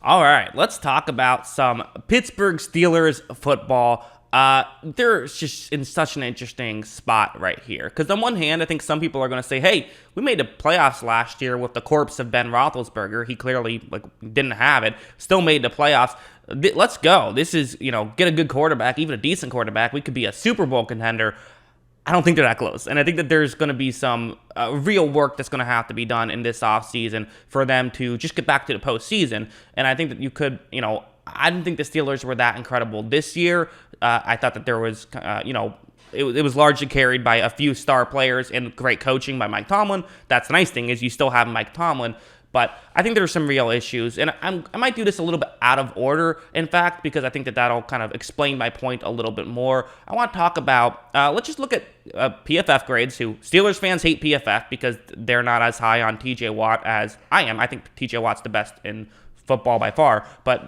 All right, let's talk about some Pittsburgh Steelers football. They're just in such an interesting spot right here. Because on one hand, I think some people are going to say, hey, we made the playoffs last year with the corpse of Ben Roethlisberger. He clearly didn't have it. Still made the playoffs. Let's go. This is, get a good quarterback, even a decent quarterback. We could be a Super Bowl contender. I don't think they're that close. And I think that there's going to be some real work that's going to have to be done in this offseason for them to just get back to the postseason. And I think that you could, I didn't think the Steelers were that incredible this year. I thought that there was, it was largely carried by a few star players and great coaching by Mike Tomlin. That's the nice thing is you still have Mike Tomlin. But I think there are some real issues, and I might do this a little bit out of order, in fact, because I think that that'll kind of explain my point a little bit more. I want to talk about, let's just look at PFF grades, who Steelers fans hate PFF because they're not as high on TJ Watt as I am. I think TJ Watt's the best in football by far, but,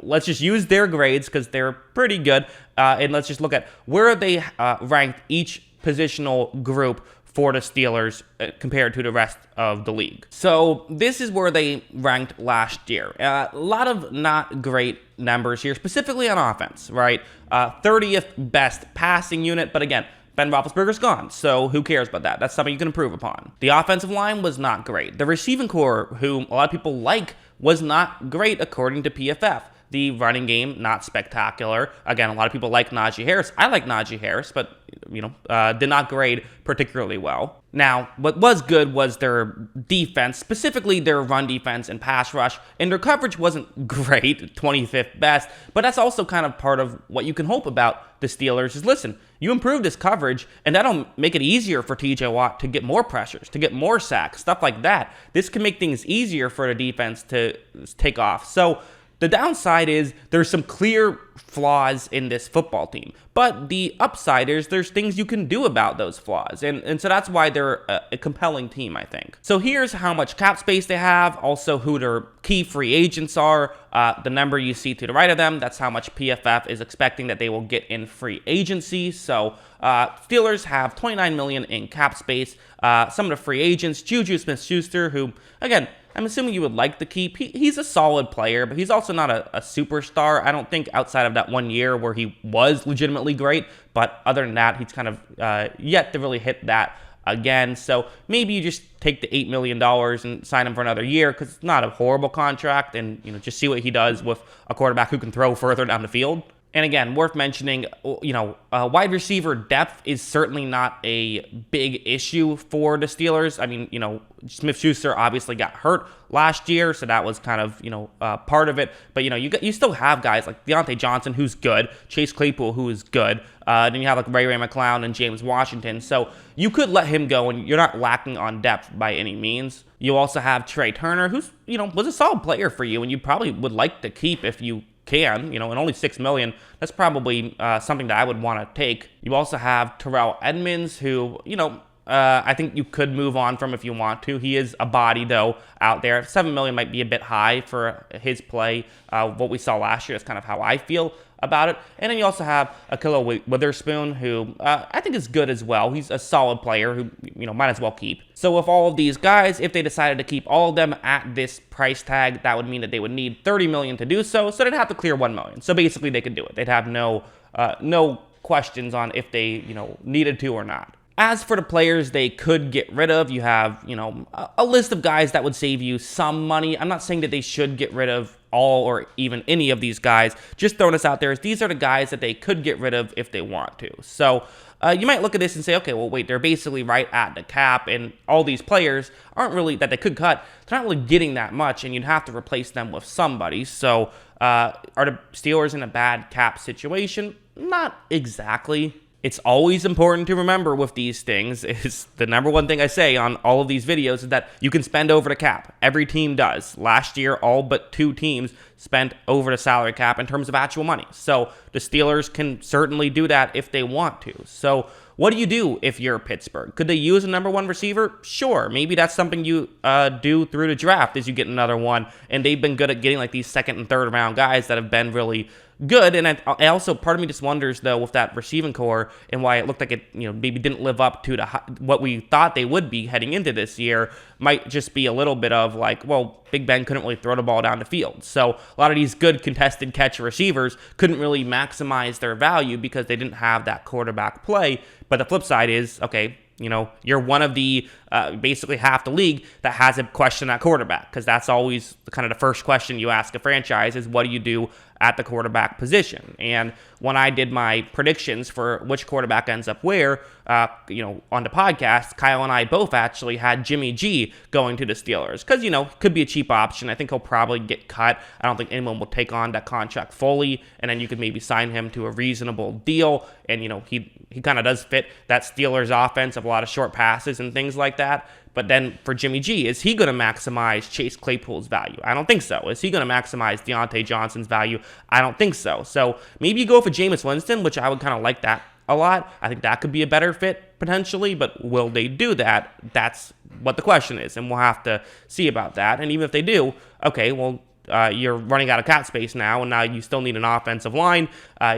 let's just use their grades because they're pretty good, and let's just look at where they ranked each positional group for the Steelers compared to the rest of the league. So this is where they ranked last year. A lot of not great numbers here, specifically on offense, right? 30th best passing unit, but again, Ben Roethlisberger's gone, so who cares about that? That's something you can improve upon. The offensive line was not great. The receiving core, whom a lot of people like, was not great according to PFF. The running game, not spectacular. Again, a lot of people like Najee Harris. I like Najee Harris, but, did not grade particularly well. Now, what was good was their defense, specifically their run defense and pass rush, and their coverage wasn't great, 25th best, but that's also kind of part of what you can hope about the Steelers is, listen, you improve this coverage, and that'll make it easier for TJ Watt to get more pressures, to get more sacks, stuff like that. This can make things easier for the defense to take off. So, the downside is there's some clear flaws in this football team, but the upside is there's things you can do about those flaws, and so that's why they're a compelling team, I think. So here's how much cap space they have, also who their key free agents are. The number you see to the right of them, that's how much PFF is expecting that they will get in free agency. So Steelers have $29 million in cap space. Some of the free agents, Juju Smith-Schuster, who, again, I'm assuming you would like to keep. He's a solid player, but he's also not a superstar. I don't think outside of that 1 year where he was legitimately great. But other than that, he's kind of yet to really hit that again. So maybe you just take the $8 million and sign him for another year because it's not a horrible contract. And, just see what he does with a quarterback who can throw further down the field. And again, worth mentioning, wide receiver depth is certainly not a big issue for the Steelers. I mean, Smith-Schuster obviously got hurt last year, so that was kind of, part of it. But, you still have guys like Deontay Johnson, who's good, Chase Claypool, who is good. Then you have like Ray McClown and James Washington. So you could let him go, and you're not lacking on depth by any means. You also have Trey Turner, who's, was a solid player for you, and you probably would like to keep if you can, and only $6 million, that's probably something that I would want to take. You also have Terrell Edmonds, who, I think you could move on from if you want to. He is a body, though, out there. $7 million might be a bit high for his play. What we saw last year is kind of how I feel about it. And then you also have Ahkello Witherspoon, who I think is good as well. He's a solid player who, might as well keep. So with all of these guys, if they decided to keep all of them at this price tag, that would mean that they would need $30 million to do so. So they'd have to clear $1 million. So basically they could do it. They'd have no questions on if they, needed to or not. As for the players they could get rid of, you have, a list of guys that would save you some money. I'm not saying that they should get rid of all or even any of these guys. Just throwing this out there, these are the guys that they could get rid of if they want to. So you might look at this and say, okay, well, wait, they're basically right at the cap, and all these players aren't really, that they could cut, they're not really getting that much, and you'd have to replace them with somebody. So are the Steelers in a bad cap situation? Not exactly. It's always important to remember with these things, is the number one thing I say on all of these videos is that you can spend over the cap. Every team does. Last year, all but 2 teams spent over the salary cap in terms of actual money. So the Steelers can certainly do that if they want to. So what do you do if you're Pittsburgh? Could they use a number 1 receiver? Sure. Maybe that's something you do through the draft, is you get another one. And they've been good at getting like these second and third round guys that have been really good. And I also, part of me just wonders though with that receiving core and why it looked like it, maybe didn't live up to what we thought they would be heading into this year, might just be a little bit of like, well, Big Ben couldn't really throw the ball down the field. So a lot of these good contested catch receivers couldn't really maximize their value because they didn't have that quarterback play. But the flip side is, okay, you're one of the basically half the league that has a question at quarterback, because that's always kind of the first question you ask a franchise is, what do you do at the quarterback position? And when I did my predictions for which quarterback ends up where, on the podcast, Kyle and I both actually had Jimmy G going to the Steelers because, could be a cheap option. I think he'll probably get cut. I don't think anyone will take on that contract fully, and then you could maybe sign him to a reasonable deal. And, he kind of does fit that Steelers offense of a lot of short passes and things like that. But then for Jimmy G, is he going to maximize Chase Claypool's value? I don't think so. Is he going to maximize Deontay Johnson's value? I don't think so. So maybe you go for Jameis Winston, which I would kind of like that a lot. I think that could be a better fit potentially, but will they do that? That's what the question is, and we'll have to see about that. And even if they do, okay, well, you're running out of cap space now, and now you still need an offensive line.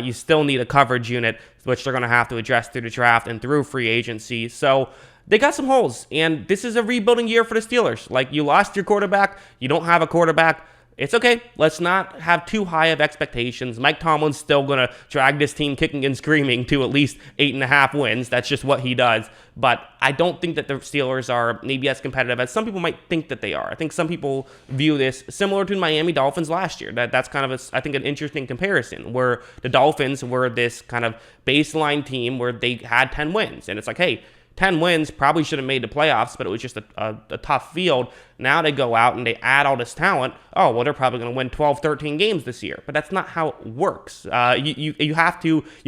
You still need a coverage unit, which they're going to have to address through the draft and through free agency. So they got some holes, and this is a rebuilding year for the Steelers. Like, you lost your quarterback. You don't have a quarterback. It's okay. Let's not have too high of expectations. Mike Tomlin's still going to drag this team kicking and screaming to at least 8.5 wins. That's just what he does. But I don't think that the Steelers are maybe as competitive as some people might think that they are. I think some people view this similar to Miami Dolphins last year. That's kind of, I think, an interesting comparison, where the Dolphins were this kind of baseline team where they had 10 wins. And it's like, hey, 10 wins, probably should have made the playoffs, but it was just a tough field. Now they go out and they add all this talent. Oh, well, they're probably going to win 12, 13 games this year. But that's not how it works. You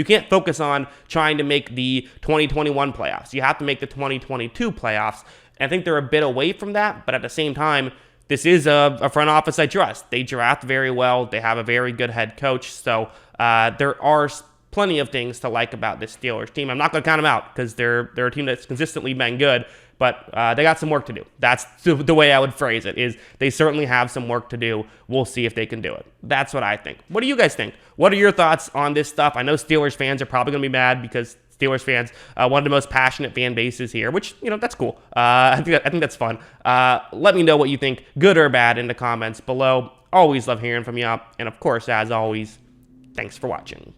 can't focus on trying to make the 2021 playoffs. You have to make the 2022 playoffs. And I think they're a bit away from that, but at the same time, this is a front office I trust. They draft very well. They have a very good head coach. So there are plenty of things to like about this Steelers team. I'm not going to count them out because they're a team that's consistently been good, but they got some work to do. That's the way I would phrase it, is they certainly have some work to do. We'll see if they can do it. That's what I think. What do you guys think? What are your thoughts on this stuff? I know Steelers fans are probably going to be mad because Steelers fans, one of the most passionate fan bases here, which, that's cool. I think that's fun. Let me know what you think, good or bad, in the comments below. Always love hearing from you. And of course, as always, thanks for watching.